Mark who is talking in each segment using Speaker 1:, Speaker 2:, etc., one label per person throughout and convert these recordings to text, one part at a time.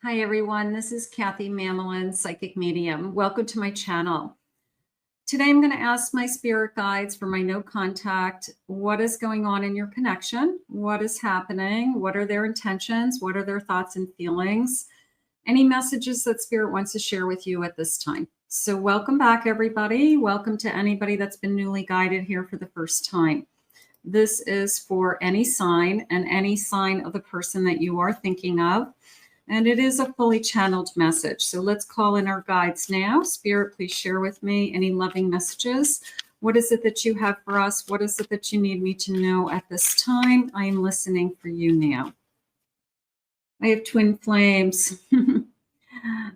Speaker 1: Hi everyone, this is Kathy Mamelin, Psychic Medium. Welcome to my channel. Today I'm going to ask my spirit guides for my no contact, what is going on in your connection? What is happening? What are their intentions? What are their thoughts and feelings? Any messages that spirit wants to share with you at this time. So welcome back everybody. Welcome to anybody that's been newly guided here for the first time. This is for any sign and any sign of the person that you are thinking of. And it is a fully channeled message. So let's call in our guides now. Spirit, please share with me any loving messages. What is it that you have for us? What is it that you need me to know at this time? I am listening for you now. I have twin flames.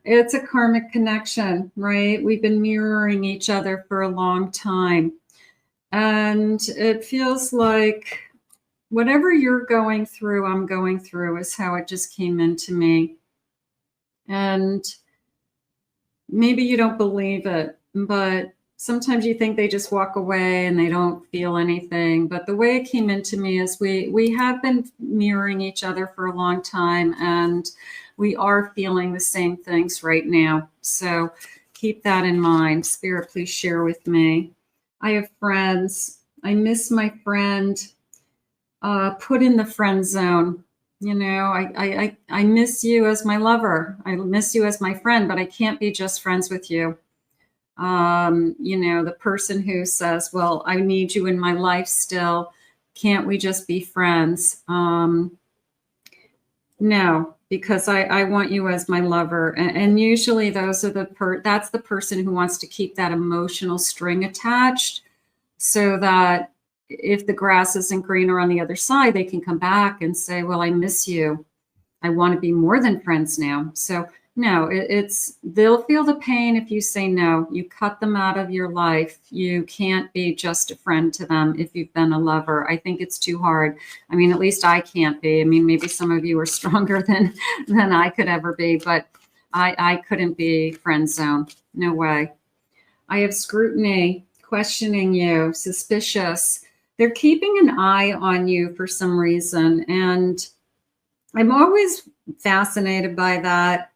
Speaker 1: It's a karmic connection, right? We've been mirroring each other for a long time. And it feels like whatever you're going through, I'm going through, is how it just came into me. And maybe you don't believe it, but sometimes you think they just walk away and they don't feel anything. But the way it came into me is we have been mirroring each other for a long time, and we are feeling the same things right now. So keep that in mind. Spirit, please share with me. I have friends. I miss my friend. Put in the friend zone. You know, I miss you as my lover. I miss you as my friend, but I can't be just friends with you. You know, the person who says, well, I need you in my life still. Can't we just be friends? No, because I want you as my lover. And usually those are that's the person who wants to keep that emotional string attached so that if the grass isn't greener on the other side, they can come back and say, well, I miss you. I want to be more than friends now. So no, they'll feel the pain if you say no. You cut them out of your life. You can't be just a friend to them if you've been a lover. I think it's too hard. I mean, at least I can't be. I mean, maybe some of you are stronger than I could ever be, but I couldn't be friend zone. No way. I have scrutiny, questioning you, suspicious. They're keeping an eye on you for some reason. And I'm always fascinated by that.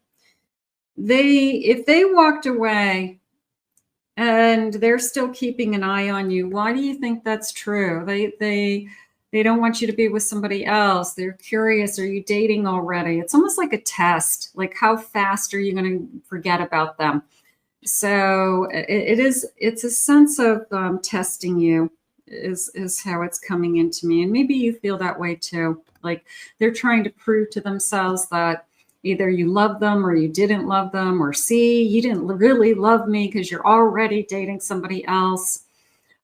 Speaker 1: If they walked away and they're still keeping an eye on you, why do you think that's true? They don't want you to be with somebody else. They're curious. Are you dating already? It's almost like a test. Like, how fast are you going to forget about them? So it's a sense of testing you. Is how it's coming into me. And maybe you feel that way too. Like they're trying to prove to themselves that either you love them or you didn't love them, or see, you didn't really love me because you're already dating somebody else.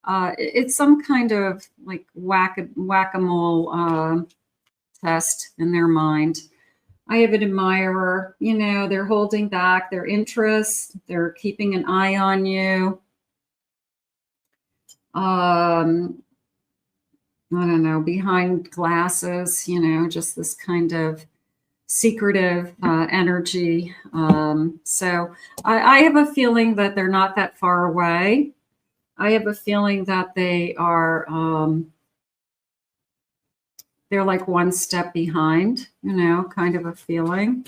Speaker 1: It's some kind of like whack-a-mole test in their mind. I have an admirer. You know, they're holding back their interests. They're keeping an eye on you. I don't know, behind glasses, you know, just this kind of secretive energy. So I have a feeling that they're not that far away. I have a feeling that they are, they're like one step behind, you know, kind of a feeling.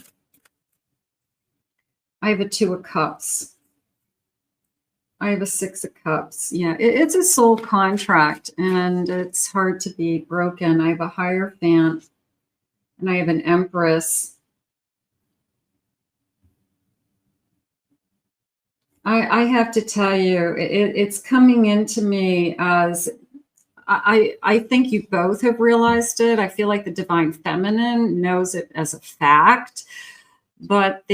Speaker 1: I have a 2 of Cups. I have a 6 of Cups. Yeah, it's a soul contract, and it's hard to be broken. I have a Hierophant, and I have an Empress. I have to tell you, it's coming into me as I think you both have realized it. I feel like the Divine Feminine knows it as a fact, but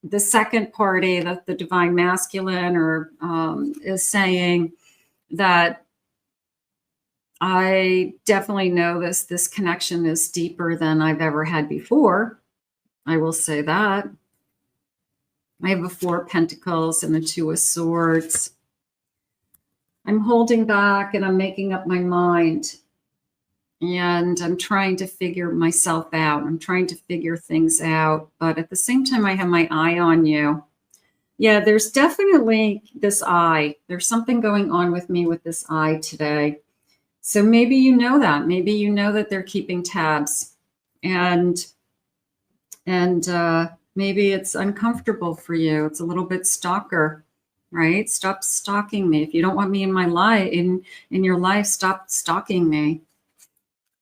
Speaker 1: the second party, that the Divine Masculine, or is saying that I definitely know this connection is deeper than I've ever had before. I will say that. I have a 4 of Pentacles and the 2 of Swords. I'm holding back and I'm making up my mind. And I'm trying to figure myself out. I'm trying to figure things out. But at the same time, I have my eye on you. Yeah, there's definitely this eye. There's something going on with me with this eye today. So maybe you know that. Maybe you know that they're keeping tabs. And And maybe it's uncomfortable for you. It's a little bit stalker, right? Stop stalking me. If you don't want me in my life, in your life, stop stalking me.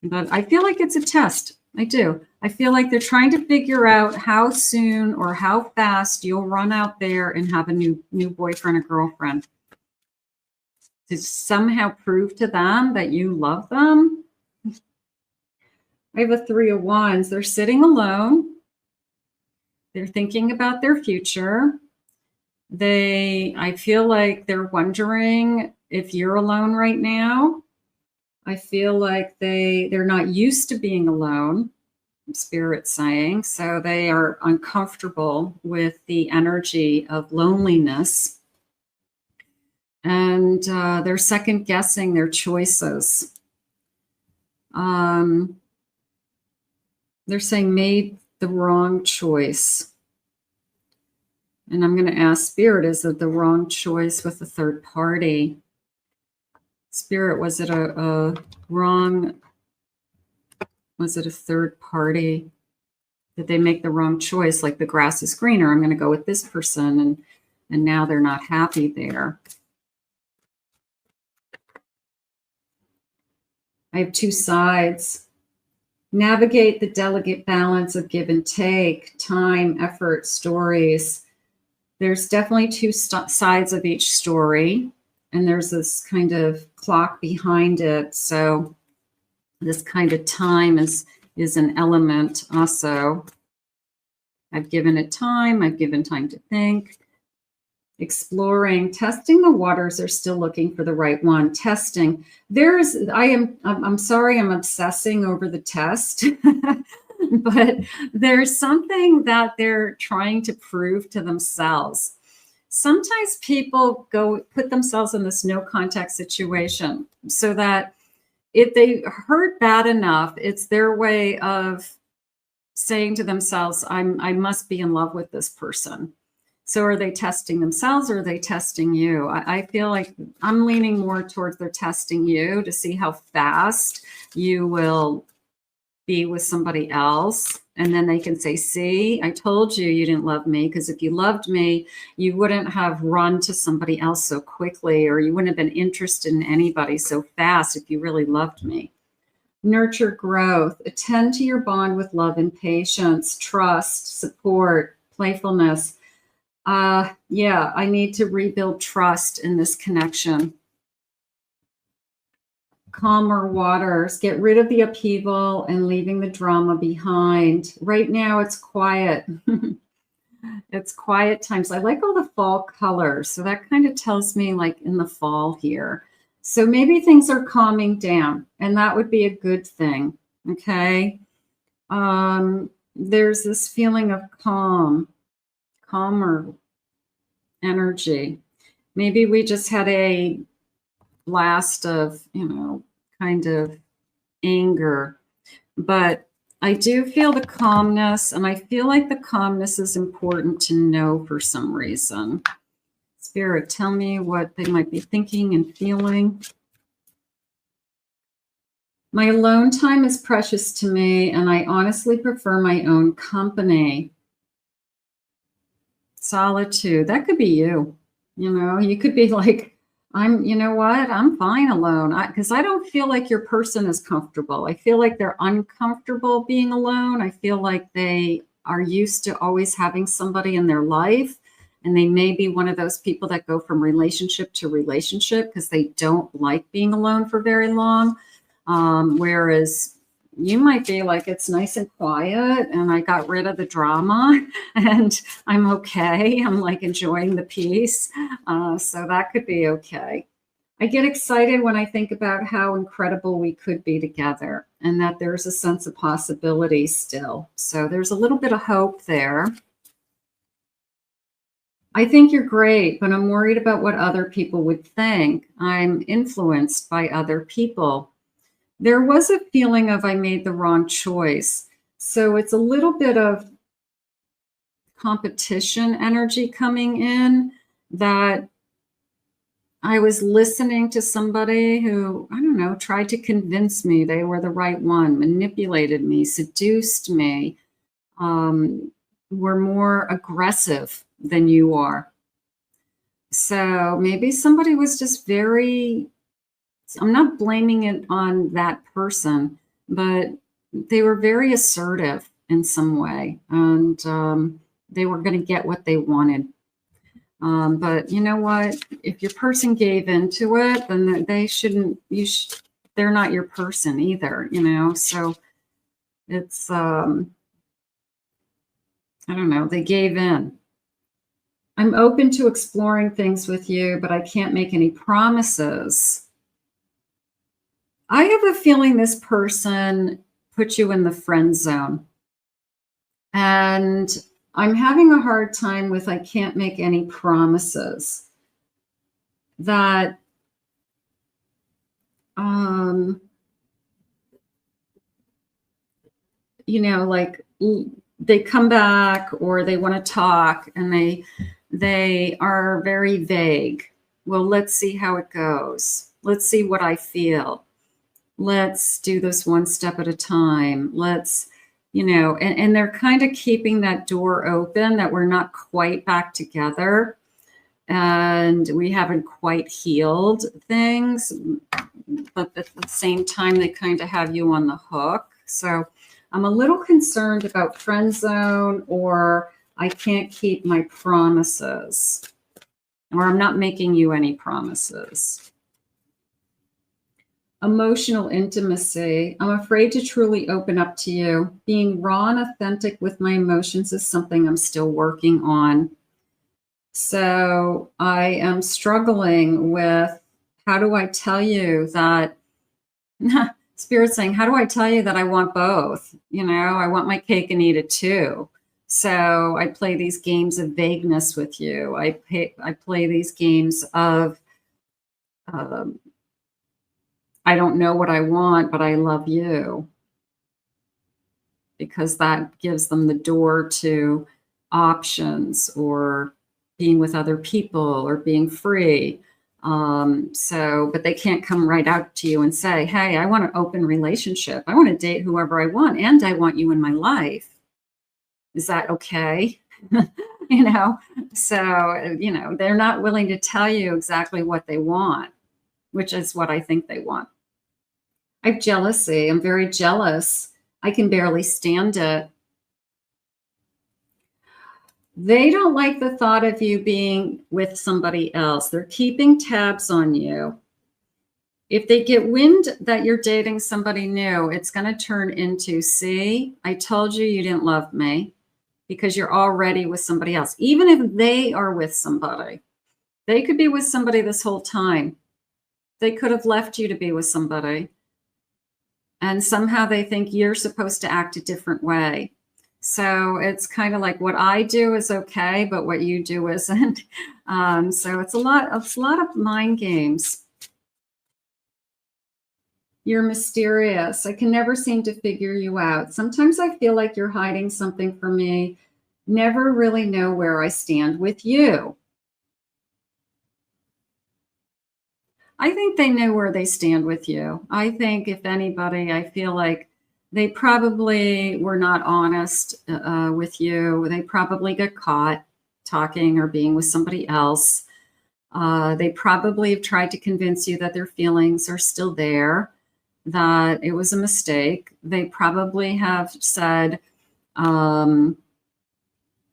Speaker 1: But I feel like it's a test. I do. I feel like they're trying to figure out how soon or how fast you'll run out there and have a new boyfriend or girlfriend, to somehow prove to them that you love them. I have a 3 of Wands. They're sitting alone. They're thinking about their future. I feel like they're wondering if you're alone right now. I feel like they're not used to being alone, Spirit's saying. So they are uncomfortable with the energy of loneliness. And they're second guessing their choices. They're saying made the wrong choice. And I'm going to ask Spirit, is it the wrong choice with a third party? Spirit, was it a third party? Did they make the wrong choice? Like the grass is greener, I'm going to go with this person, and now they're not happy there. I have 2 sides. Navigate the delicate balance of give and take, time, effort, stories. There's definitely 2 sides of each story, and there's this kind of clock behind it. So this kind of time is an element also. I've given it time. I've given time to think. Exploring, testing the waters. They're still looking for the right one. Testing. I'm sorry, I'm obsessing over the test, but there's something that they're trying to prove to themselves. Sometimes people put themselves in this no contact situation so that if they hurt bad enough, it's their way of saying to themselves, I must be in love with this person. So are they testing themselves or are they testing you? I feel like I'm leaning more towards they're testing you to see how fast you will be with somebody else. And then they can say, see, I told you you didn't love me, because if you loved me, you wouldn't have run to somebody else so quickly, or you wouldn't have been interested in anybody so fast if you really loved me. Nurture growth. Attend to your bond with love and patience, trust, support, playfulness. Yeah, I need to rebuild trust in this connection. Calmer waters. Get rid of the upheaval and leaving the drama behind. Right now it's quiet. It's quiet times. I like all the fall colors. So that kind of tells me like in the fall here. So maybe things are calming down, and that would be a good thing. Okay. There's this feeling of calmer energy. Maybe we just had a blast of, kind of anger, but I do feel the calmness, and I feel like the calmness is important to know for some reason. Spirit, tell me what they might be thinking and feeling. My alone time is precious to me, and I honestly prefer my own company. Solitude, that could be you. You could be like, you know what? I'm fine alone, because I don't feel like your person is comfortable. I feel like they're uncomfortable being alone. I feel like they are used to always having somebody in their life, and they may be one of those people that go from relationship to relationship because they don't like being alone for very long. Whereas you might be like, it's nice and quiet, and I got rid of the drama, and I'm okay. I'm like enjoying the peace. So that could be okay. I get excited when I think about how incredible we could be together, and that there's a sense of possibility still. So there's a little bit of hope there. I think you're great, but I'm worried about what other people would think. I'm influenced by other people. There was a feeling of I made the wrong choice. So it's a little bit of competition energy coming in, that I was listening to somebody who, I don't know, tried to convince me they were the right one, manipulated me, seduced me. were more aggressive than you are. So maybe somebody was just very, I'm not blaming it on that person, but they were very assertive in some way, and they were going to get what they wanted. But you know what? If your person gave into it, then they shouldn't, they're not your person either, you know? So it's, I don't know, they gave in. I'm open to exploring things with you, but I can't make any promises. I have a feeling this person put you in the friend zone. And I'm having a hard time with I can't make any promises. That you know, like they come back or they want to talk and they are very vague. Well, let's see how it goes. Let's see what I feel. Let's do this one step at a time. Let's, you know, and they're kind of keeping that door open that we're not quite back together and we haven't quite healed things, but at the same time, they kind of have you on the hook. So I'm a little concerned about friend zone, or I can't keep my promises, or I'm not making you any promises. Emotional intimacy. I'm afraid to truly open up to you. Being raw and authentic with my emotions is something I'm still working on. So I am struggling with, how do I tell you that, Spirit's saying, how do I tell you that I want both? You know, I want my cake and eat it too. So I play these games of vagueness with you. I play these games of, I don't know what I want, but I love you. Because that gives them the door to options or being with other people or being free. But they can't come right out to you and say, hey, I want an open relationship. I want to date whoever I want, and I want you in my life. Is that okay? You know, so, you know, they're not willing to tell you exactly what they want, which is what I think they want. I have jealousy. I'm very jealous. I can barely stand it. They don't like the thought of you being with somebody else. They're keeping tabs on you. If they get wind that you're dating somebody new, it's going to turn into, see, I told you you didn't love me, because you're already with somebody else. Even if they are with somebody, they could be with somebody this whole time. They could have left you to be with somebody. And somehow they think you're supposed to act a different way. So it's kind of like what I do is okay, but what you do isn't. So it's a lot of mind games. You're mysterious. I can never seem to figure you out. Sometimes I feel like you're hiding something from me. Never really know where I stand with you. I think they know where they stand with you. I think if anybody, I feel like they probably were not honest with you. They probably got caught talking or being with somebody else. They probably have tried to convince you that their feelings are still there, that it was a mistake. They probably have said,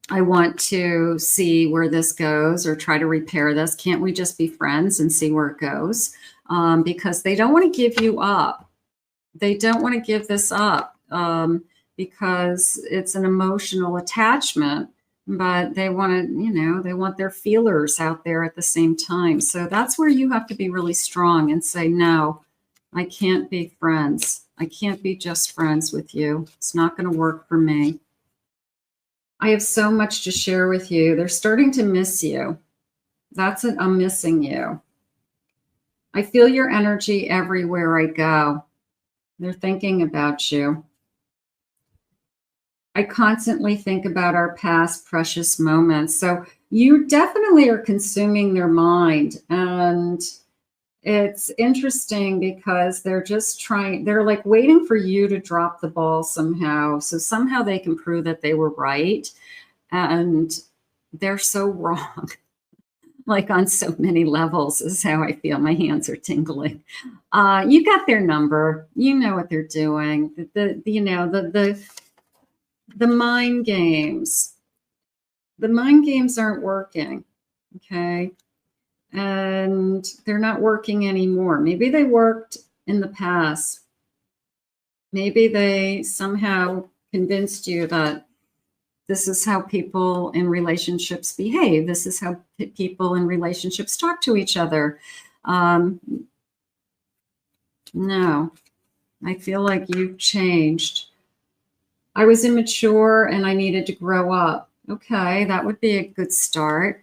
Speaker 1: I want to see where this goes or try to repair this. Can't we just be friends and see where it goes? Because they don't want to give you up. They don't want to give this up because it's an emotional attachment, but they want to, you know, they want their feelers out there at the same time. So that's where you have to be really strong and say, no, I can't be friends. I can't be just friends with you. It's not going to work for me. I have so much to share with you. They're starting to miss you. That's it. I'm missing you. I feel your energy everywhere I go. They're thinking about you. I constantly think about our past precious moments. So you definitely are consuming their mind. And It's interesting because they're just trying, they're like waiting for you to drop the ball somehow. So somehow they can prove that they were right. And they're so wrong, like on so many levels is how I feel. My hands are tingling. You got their number. You know what they're doing. The mind games. The mind games aren't working. Okay. And they're not working anymore. Maybe they worked in the past. Maybe they somehow convinced you that this is how people in relationships behave. This is how people in relationships talk to each other. No, I feel like you've changed. I was immature and I needed to grow up. Okay, that would be a good start.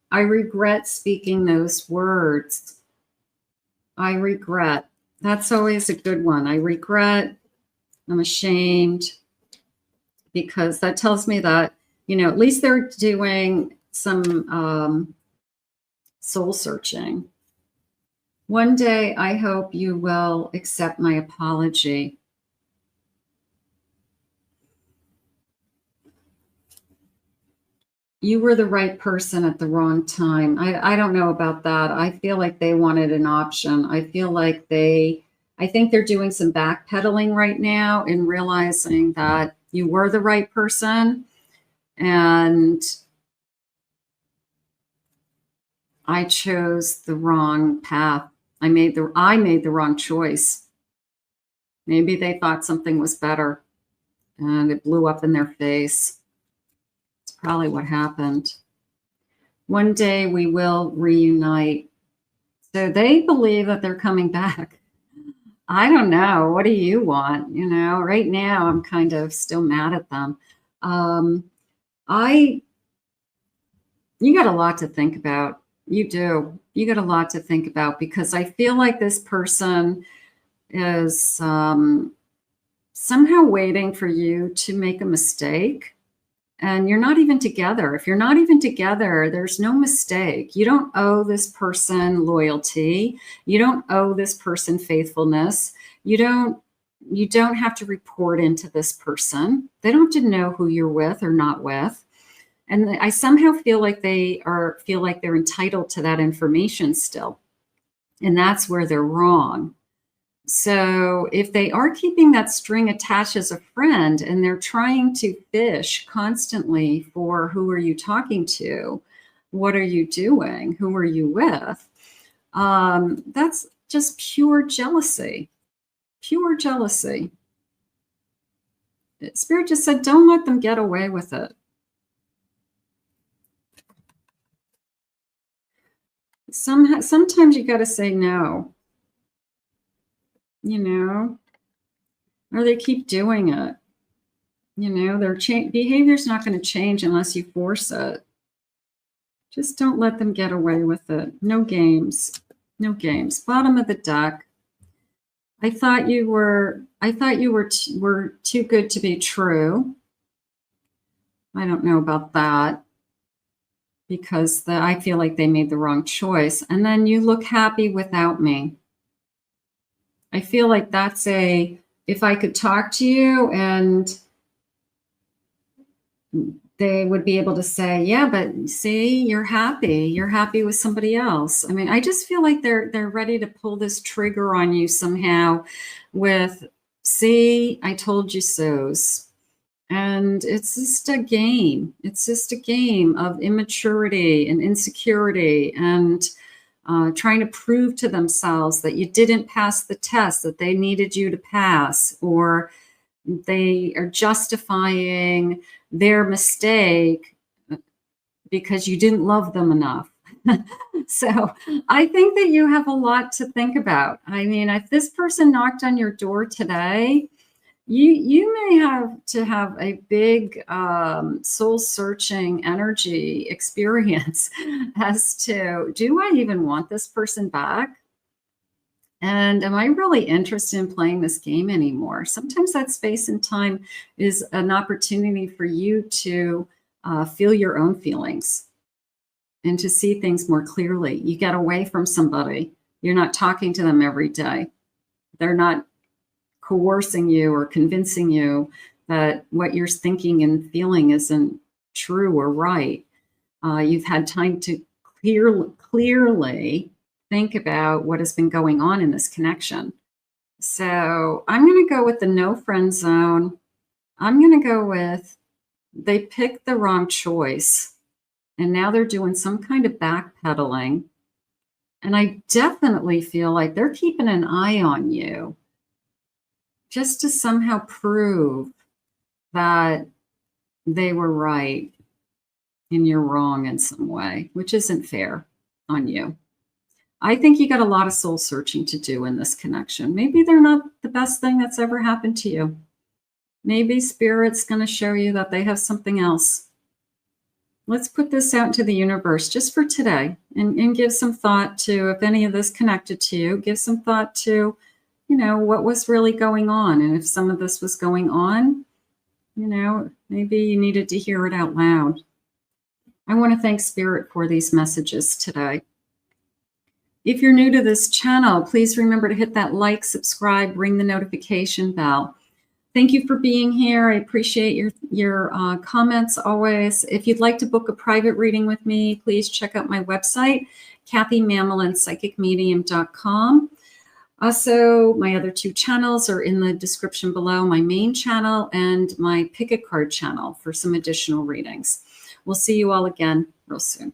Speaker 1: I regret speaking those words. I regret. That's always a good one. I regret. I'm ashamed. Because that tells me that, at least they're doing some soul searching. One day, I hope you will accept my apology. You were the right person at the wrong time. I don't know about that. I feel like they wanted an option. I feel like I think they're doing some backpedaling right now and realizing that you were the right person and I chose the wrong path. I made the wrong choice. Maybe they thought something was better and it blew up in their face. It's probably what happened. One day we will reunite. So they believe that they're coming back. I don't know. What do you want? Right now I'm kind of still mad at them. You got a lot to think about. You do. You got a lot to think about because I feel like this person is somehow waiting for you to make a mistake. And you're not even together. If you're not even together, there's no mistake. You don't owe this person loyalty. You don't owe this person faithfulness. You don't have to report into this person. They don't have to know who you're with or not with. And I somehow feel like they're entitled to that information still. And that's where they're wrong. So if they are keeping that string attached as a friend and they're trying to fish constantly for who are you talking to? What are you doing? Who are you with? That's just pure jealousy. Pure jealousy. Spirit just said, don't let them get away with it. Sometimes you got to say no. Or they keep doing it. Their behavior's not going to change unless you force it. Just don't let them get away with it. No games. No games. Bottom of the deck. I thought you were too good to be true. I don't know about that because I feel like they made the wrong choice. And then you look happy without me. I feel like that's if I could talk to you and they would be able to say, yeah, but see, you're happy with somebody else. I mean, I just feel like they're ready to pull this trigger on you somehow with, see, I told you so's. And it's just a game. It's just a game of immaturity and insecurity and trying to prove to themselves that you didn't pass the test that they needed you to pass, or they are justifying their mistake because you didn't love them enough. So I think that you have a lot to think about. I mean, if this person knocked on your door today, you may have to have a big soul-searching energy experience as to, do I even want this person back? And am I really interested in playing this game anymore? Sometimes that space and time is an opportunity for you to feel your own feelings and to see things more clearly. You get away from somebody You're not talking to them every day. They're not coercing you or convincing you that what you're thinking and feeling isn't true or right. You've had time to clearly think about what has been going on in this connection. So I'm going to go with the no friend zone. I'm going to go with they picked the wrong choice and now they're doing some kind of backpedaling. And I definitely feel like they're keeping an eye on you just to somehow prove that they were right and you're wrong in some way, which isn't fair on you. I think you got a lot of soul searching to do in this connection. Maybe they're not the best thing that's ever happened to you. Maybe Spirit's going to show you that they have something else. Let's put this out into the universe just for today and give some thought to, if any of this connected to you, give some thought to, what was really going on. And if some of this was going on, maybe you needed to hear it out loud. I want to thank Spirit for these messages today. If you're new to this channel, please remember to hit that like, subscribe, ring the notification bell. Thank you for being here. I appreciate your comments always. If you'd like to book a private reading with me, please check out my website, kathymamolinspsychicmedium.com. Also, my other 2 channels are in the description below, my main channel and my pick a card channel for some additional readings. We'll see you all again real soon.